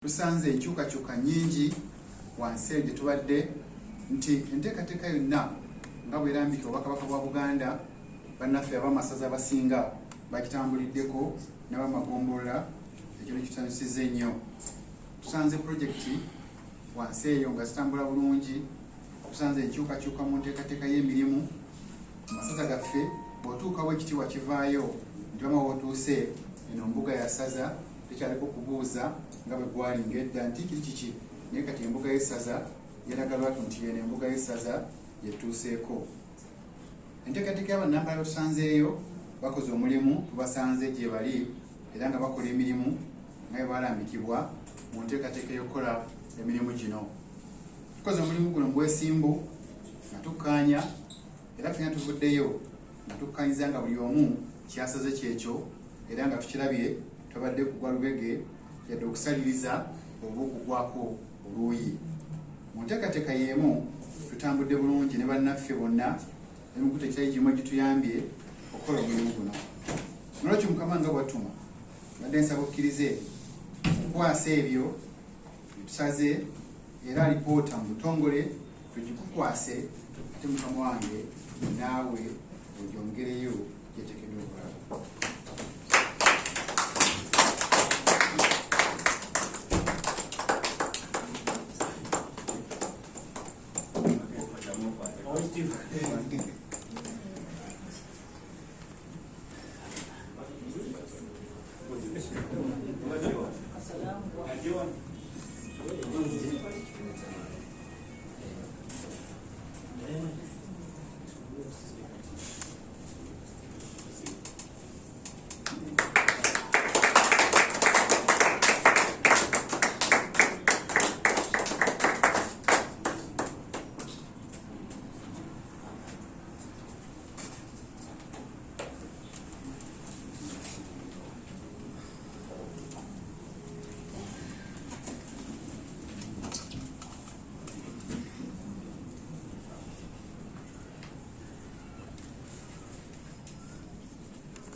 Tusanze enkyukakyuka nyingi wansi eyo gye tubadde nti enteekateeka yonna nga bwerambika obwakabaka bwa Buganda bannaffe ab'amasaza abasinga bakitambuliddeko n'abamagombolola ekyo kitusanyusizza ennyo. Tusanze pulojekiti wansi eyo nga zitambula bulungi. Tusanze enkyukakyuka mu nteekateeka y'emirimu amasaza gaffe. Bw'otuukawo ekitiibwa kivaayo nti wama w'otuuse eno mbuga ya saza tekyaliko kubuuza nga bwe gwali ng'edda nti kiki naye kati embuga y'essaza yalaga lwatu nti eno embuga y'essaza yetuuseeko. Enteekateeka y'abannambalala tusanzeeyo bakoze omulimu, tubasanze gye bali era nga bakola emirimu nga bwe balambikibwa mu nteekateeka y'okukola emirimu gino. Tukoze omulimu guno mu bwesimbu nga tukkaanya era ffenna tuvuddeyo nga tukkaanyiza nga buli omu kyasaze kyekyo era nga tukirabye tubadde kugwa lubege yadde okusaliriza oba okugwako oluuyi. Mu nteekateeka y'emu tutambudde bulungi ne bannaffe bonna emikutu ekitali gimu egituyambye okukola omulimu guno. Nolwekyo Mukama nga bw'attuma badde nsaba okkirize okukwasa ebyo bitusaze era alipoota mu butongole tugikukwase ate Mukama wange naawe ogyongereyo gyeteekeddwa okulaba.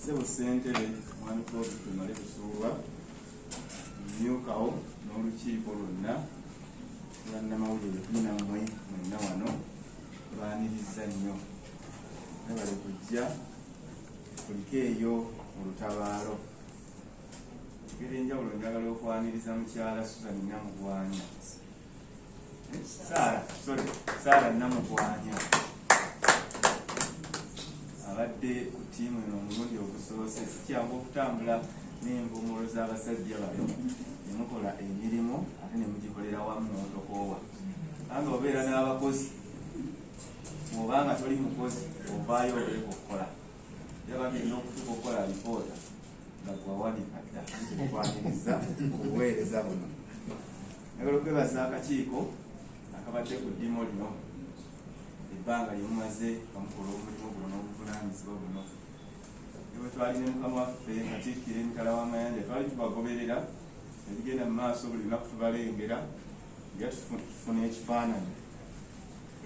Sebo ssentebe mwami Claude tumale kusuubwa mmyukawo n'olukiiko lwonna bannamawulire 14 mwenna wano baanirizza nnyo nabale kujja kuliko eyo mu lutabaalo engeri enjawulo njagala okwaniriza mukyala Susan Namugwanya Saara Namugwanya abadde ku ttiimu eno omulundi ogusoose. Si kyangu okutambula n'envumulo z'abasajja bano ne mukola emirimu ate ne mugikolera wamu n'otokoowa. Anga obeera n'abakozi obanga toli mukozi ovaayo obeeko okukola yabagenda okutuka okukola alipoota nga gwawanika dda okwaniriza obuweereza buno. Njagala okwebaza akakiiko akabadde ku ddiimo lino ebbanga lyemumaze bamukola omulimu guno n'obuvunaanyizibwa buno. Ewe twali ne Mukama waffe Katikkiro Emitala w'Amayanja twali tubagoberera ebigenda mu maaso buli lunaku tubalengera nga tufuna ekifaananyi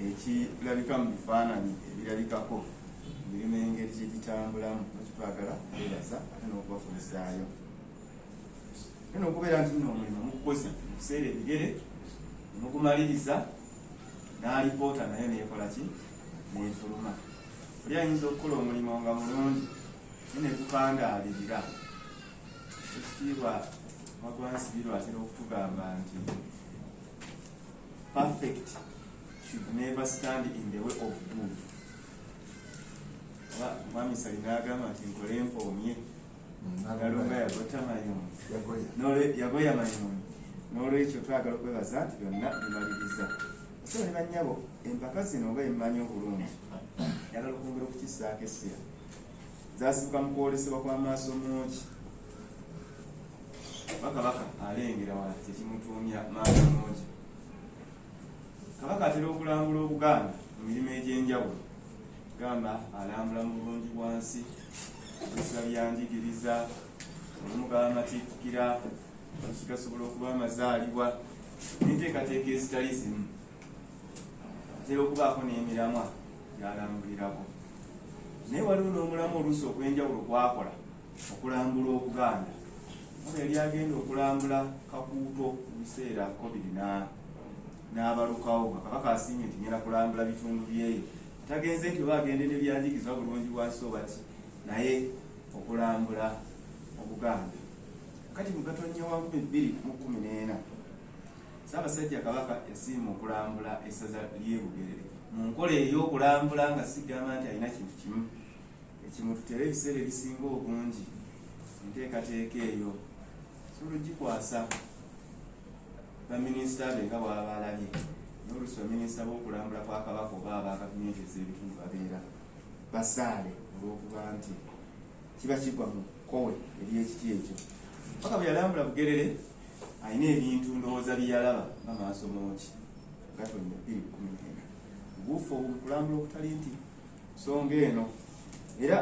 ekirabika mu bifaananyi ebirabikako emirimu engeri gye gitambulamu nekitwagala kwebaza ate n'okubakozesaayo ate n'okubeera nti nno omulimu mukukoze mu kuseera ebigere mugumaliriza n'alipoota nayo neekola ki neefuluma. Oli ayinza okukola omulimu nga mulungi naye nekukandaalirira. Ekitiibwa Magwansibirwa atera okutugamba nti perfect should never stand in the way of good. Mwami Sali n'agamba nti nkole empoomye ngalunga yagota mayumbi yagoya mayumbi. N'olwekyo twagala okwebaza nti byonna bimaliriza. So ne bannyabo empaka zino nga emmanyi obulungi yagala okwongera okukissaako essira zaasibuka mu kwolesebwa kw'amaaso mungi Kabaka alengera wala tekimutuumya maaso mungi. Kabaka atera okulambula Obuganda mu mirimu egy'enjawulo gamba alambula mu bulungi bwansi ebisira byanjigiriza omulimu g'amatikkira gasobola okuba amazaalibwa n'enteekateeka ezitali zimu. Atera okubaako n'emiramwa gyalambulirako naye waliwo n'omulamu oluusi ogw'enjawulo gwakola okulambula Obuganda oba yali agenda okulambula Kakuuto mu biseera COVID n'abalukawo nga Kabaka asiimye nti ngenda kulambula bitundu byeyo, tagenze nti oba agende ne byanjigizwa bulungi bwansi oba ki, naye okulambula Obuganda. Kati mu Gatonnya wa 2014 Ssaabasajja Kabaka yasiima okulambula essaza ly'e Bugerere mu nkola ey'okulambula nga sigamba nti alina kintu kimu ekimututera ebiseera ebisinga obungi enteekateeka eyo sulugikwasa baminisita be nga bwaba alabye n'oluusi baminisita b'okulambula kwa Kabaka oba abagavumenti ez'ebitundu babeera basaale olw'okuba nti kiba kigwa mu kkowe ery'ekiti ekyo. Paka bwe yalambula Bugerere alina ebintu ndowooza bye yalaba nga maaso mooki Gatonnya 2014 obuufu obukulambula okutali nti nsonga eno. Era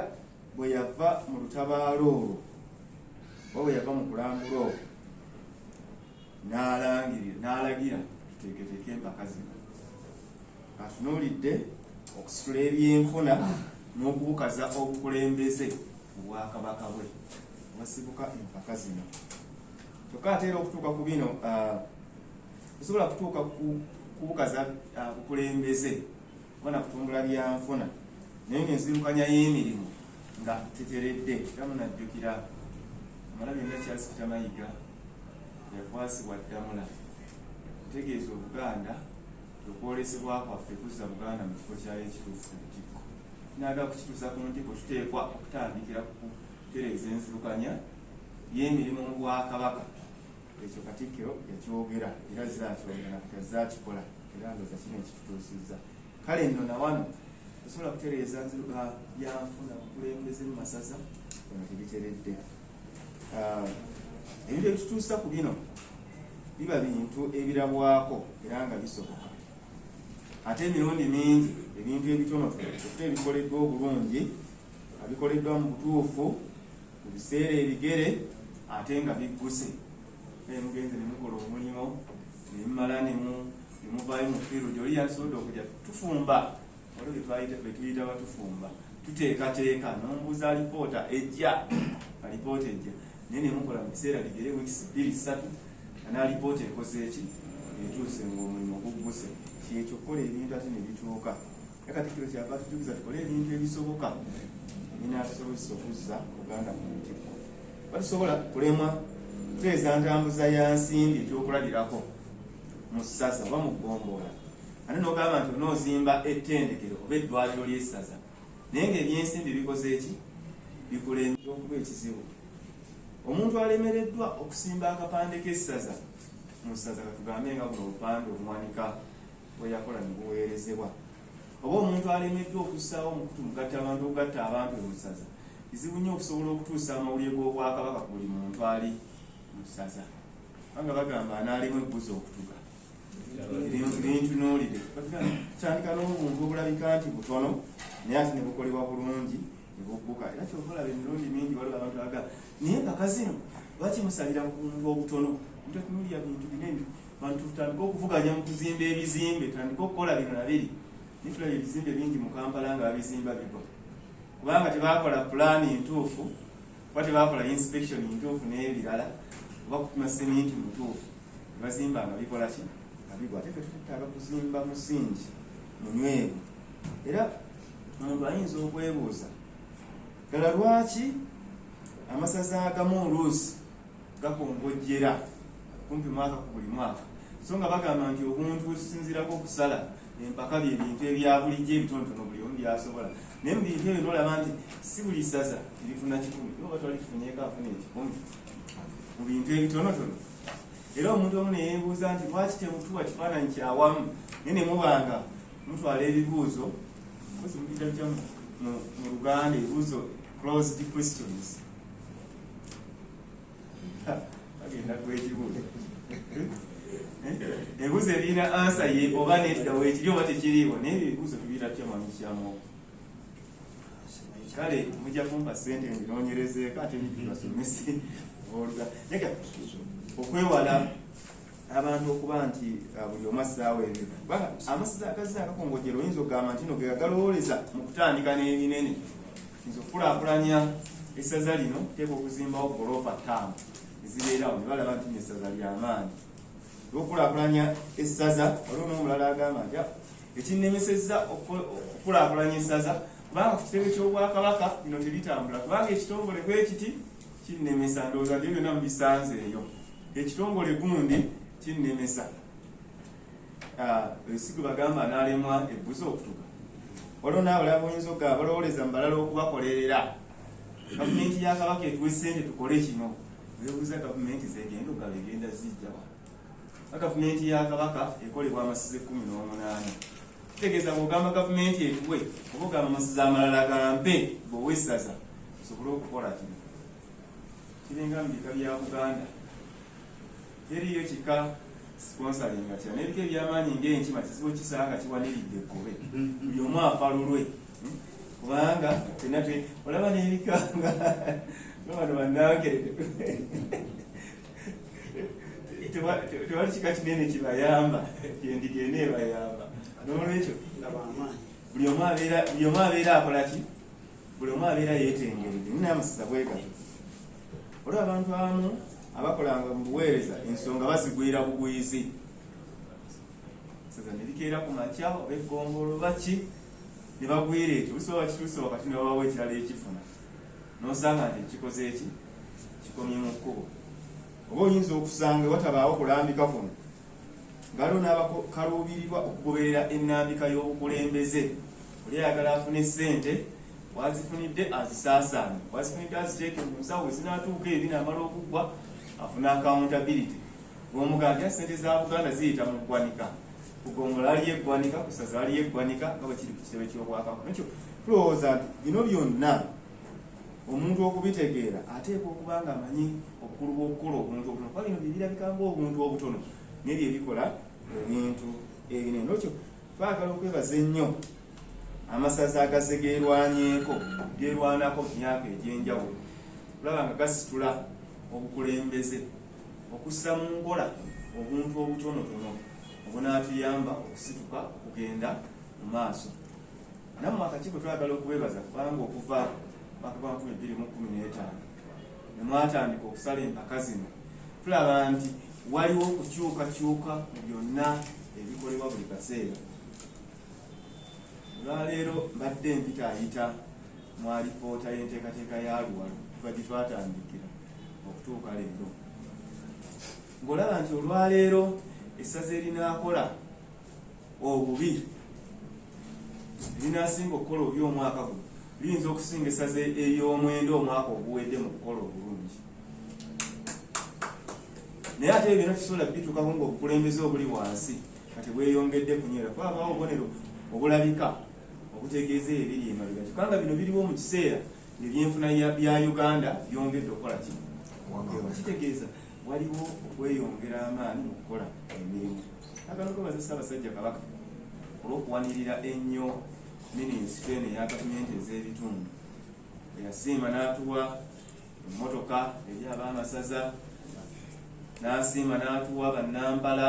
bwe yava mu lutabaalo olwo oba bwe yava mu kulambula okwo n'alagira tuteeketeeke empaka zino atunuulidde okusitula ebyenfuna n'okubukaza obukulembeze obwakabaka bwe wasibuka empaka zino. Kyokka ate era okutuuka ku bino osobola kutuuka kubukaza bukulembeze kubona kutumbula byanfuna naye ng'enzirukanya y'emirimu nga teteredde. Era munajjukira Kamalabyonna Charles Peter Mayiga yakwasibwa Ddamula kutegeeza Obuganda okwolesebwa kwaffe kuzza Buganda mu kifo kyayo ekituufu ku ntikko. Naagala kukituusa ku ntikko tuteekwa okutandikira ku kutereeza enzirukanya y'emirimu mu Bwakabaka. Ekyo Katikkiro yakyogera era zaakyogera nakati azaakikola era ndooza kino ekitutuusizza. Kale nno na wano osobola kutereeza byanfuna bukulembeze mu masaza ono tebiteredde. Ebintu ebitutuusa ku bino biba bintu ebirabwako era nga bisoboka. Ate emirundi mingi ebintu ebitono okuba ebikoleddwa obulungi nga bikoleddwa mu butuufu mu biseera ebigere ate nga bigguse. Mugenzi ne mukola omulimu ne mumala ne muvaayo mu fiiru gy'oli yasobodde okujja tufumba waliwo bye tuyita batufumba tuteekateeka n'ombuuza alipoota ejja alipoota ejja naye ne mukola mu biseera bigere wiikisi 2-3 nga n'alipoota ekoze eki etuuse ng'omulimu gugguse. Kyekyo kukola ebintu ate ne bituuka. Katikkiro kyava tujukiza tukole ebintu ebisoboka ebinaatusobozesa okuzza Uganda mu ntikko. Batusobola kulemwa kutereeza ntambuza ya nsimbi ekyokulabirako mu ssaza oba mu ggombolola ate n'ogamba nti onoozimba ettendekero oba eddwaliro ly'essaza naye ng'ebyensimbi bikoze eki bikulembera okuba ekizibu. Omuntu alemereddwa okusimba akapande k'essaza mu ssaza katugambe nga buno obupande omuwanika bwe yakola ne buweerezebwa, oba omuntu alemeddwa okussaawo omukutu mugatta abantu okugatta abantu mu ssaza, kizibu nnyo okusobola okutuusa amawulire g'Obwakabaka ku buli muntu ali mu ssaza. Kubanga bagamba anaalimu ebbuzi okutuga lintunuulire kitandika n'obuntu obulabika nti butono naye ate ne bukolebwa bulungi ne bugguka. Era kyova olaba emirundi mingi waliwo abantu abaga naye nga kazino lwaki musalira ku buntu obutono mutatunulira bintu binene bantu tutandika okuvuganya mu kuzimba ebizimbe tutandika okukola bino na biri naye tulaba ebizimbe bingi mu Kampala nga babizimba bigwa kubanga tebakola pulaani ntuufu oba tebakola inspection ntuufu n'ebirala oba kupima seminti mutuufu nebazimba nga bikola ki nga bigwa. Ate tetutaaga kuzimba musingi munywevu. Era omuntu ayinza okwebuuza ddala lwaki amasaza agamu oluusi gakongojjera kumpi mwaka ku buli mwaka, so nga bagamba nti obuntu businzirako okusala empaka bye bintu ebya bulijjo ebitonotono buli omu byasobola, naye mu bintu ebyo nolaba nti si buli ssaza erifuna 10 oba twali tufunyeeko afuna 10 mu bintu ebitonotono. Era omuntu omu neyeebuuza nti lwaki temutuwa kifaananyi kyawamu naye ne mubanga mutwala ebibuuzo kozi mubida bitya mu Luganda ebibuuzo closed questions bagenda kwekibuuzo ebibuuzo ebirina ansa ye oba nedda weekiri oba tekiriiwo naye ebyo ebibuuzo tubiyita tutya manyi kyamu. Kale mujja kumpa ssente mbinoonyerezeeko ate basomesi olga okwewala abantu okuba nti buli omu assaawo ebyo kubanga amasaza agazze agakongojjera oyinza okugamba nti no ge gagalowooleza mu kutandika n'ebinene. Nza okukulaakulanya essaza lino teeka okuzimbawo goloofa 5 ezibeerawo ne balaba nti essaza ly'amaanyi olw'okulaakulanya essaza waliwo n'omulala agamba nti ekinnemesezza okukulaakulanya essaza kubanga ku kitebe ky'obwakabaka bino tebitambula kubanga ekitongole bwe kiti kinnemesa ndowooza nti byonna mubisanze eyo ekitongole gundi kinnemesa esigu bagamba n'alemwa ebbuzi okutuga waliwo n'abalala boyinza okugaba balowoleza mu balala okubakolerera gavumenti ya kabaka etuwa essente tukole kino weebuuza gavumenti zegenda ogaba egenda zijjawa gavumenti ya kabaka ekolebwa amasiza 18 kitegeeza bw'ogamba gavumenti etuwe oba ogamba amasiza amalala gampe bwewe essaza osobole okukola kino kiringa mu bika bya Buganda teriyo kika sponsoring atya n'ebika ebyamaanyi ng'enkima kizibu kisanga kiwaniridde ekkobe buli omu afa lulwe kubanga tenate olaba n'ebikanga nobano bannankerete tewali kika kinene kibayamba yendigenda ebayamba n'olwekyo buli omu abeera akolaki buli omu abeera yeetengeredde nina amasiza bwegato olwo abantu abamu abakolanga mu buweereza ensonga bazigwira bugwizi saza nebikeera ku makya oba eggombolo baki ne bagwira ekyo busobola bakituuse wakati ne babawo ekirala ekifuna n'osanga nti ekikoze eki kikomye mu kkubo oba oyinza okusanga watabaawo kulambika kuno ngaliwo n'abakaluubirirwa okugoberera ennambika y'obukulembeze oli ayagala afune ssente wazifunidde azisaasaanye wazifunidde aziteeke mu nsawo ezinaatuuka ebinaamala okuggwa afuna accountability ng'omuganda ssente za Buganda ziyita mu ggwanika kugombola aliyo eggwanika kusaza aliyo eggwanika nga bwe kiri ku kitebe ky'obwakabaka nekyo tulowooza nti bino byonna omuntu okubitegeera ateekwa okuba nga amanyi obukulu bw'okukola obuntu obutono kuba bino byebirabika ng'obuntu obutono naye byebikola ebintu ebinene nekyo twagala okwebaza ennyo amasaza agaze geerwanyeeko geerwanako mu myaka egy'enjawulo tulaba nga gasitula obukulembeze okussa mu nkola obuntu obutonotono obunaatuyamba okusituka okugenda mu maaso nammwe akakiiko twagala okubebaza kubanga okuva mwaka gwa 2015 ne mwatandika okusala empaka zino tulaba nti waliwo okukyukakyuka mu byonna ebikolebwa buli kaseera olwaleero mbadde mpita ayita mu alipoota y'enteekateeka ya Luwalo kuva gye twatandikira okutuuka leero ng'olaba nti olwaleero essaza erinaakola obubi erinaasinga okukola obubi omwaka guno liyinza okusinga essaza ery'omwenda omwaka oguwedde mu kukola obulungi naye ate ebyo kisobola bituukako ng'obukulembeze obuli wansi kati bweyongedde kunywera kwabaawo obubonero obulabika obutegeeza ebiri emabega kubanga bino biriwo mu kiseera ebyenfuna bya Uganda byongedde okukola kino kitegeeza waliwo okweyongera amaanyi mu kukola emirimu agala okwebaza Ssaabasajja Kabaka olw'okuwanirira ennyo minisitule eno eya gavumenti ez'ebitundu eyasiima n'atuwa emmotoka eri ab'amasaza n'asiima n'atuwa bannampala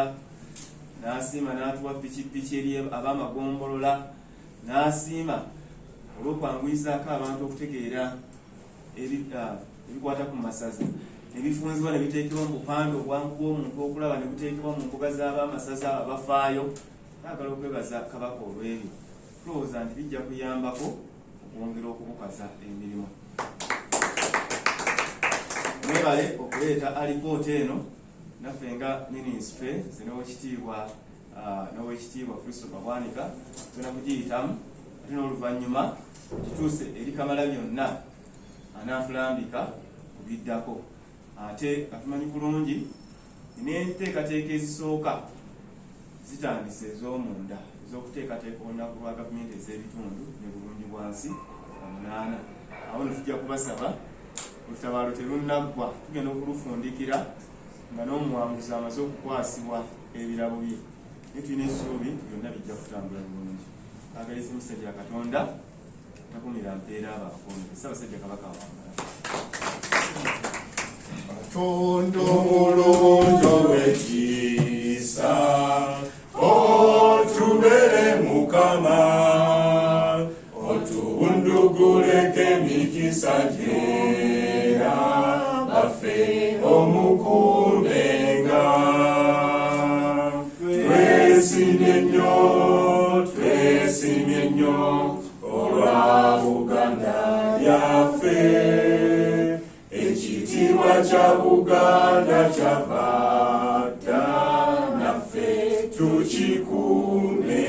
n'asiima n'atuwa pikipiki eri ab'amagombolola n'asiima olw'okwanguyizaako abantu okutegeera ebikwata ku masaza ebifunzibwa ne biteekebwa mu bupande obwangu bw'omuntu okulaba ne buteekebwa mu mbuga z'ab'amasaza abafaayo naagala okwebaza Kabaka olw'ebyo tulowooza nti bijja kuyambako okwongera okubukaza emirimu mwebale okuleeta alipoota eno naffe nga minisitule n'owekitiibwa Christopher Bwanika tugenda kugiyitamu ate n'oluvannyuma gituuse eri Kamalabyonna anaatulambika ku biddako ate atumanyi bulungi n'enteekateeka ezisooka zitandise ez'omunda ez'okuteekateeka olunaku lwa gavumenti ez'ebitundu ne bulungi bwansi 8 awo ne tujja kubasaba olutabaalo terunaggwa tugenda okulufundikira nga n'omuwanguzi amaze okukwasibwa ebirabo bye naye tulina essuubi byonna bijja kutambula bulungi agaliza Musajja Katonda takumira mpeera abakonde Ssaabasajja Kabaka wamala Katonda omulungi ow'ekisa otubere Mukama otunduguleko emikisa gyera baffe omu twesimye nnyo olwa Buganda yaffe. Ekitiibwa kya Buganda kyava dda naffe tukikuume.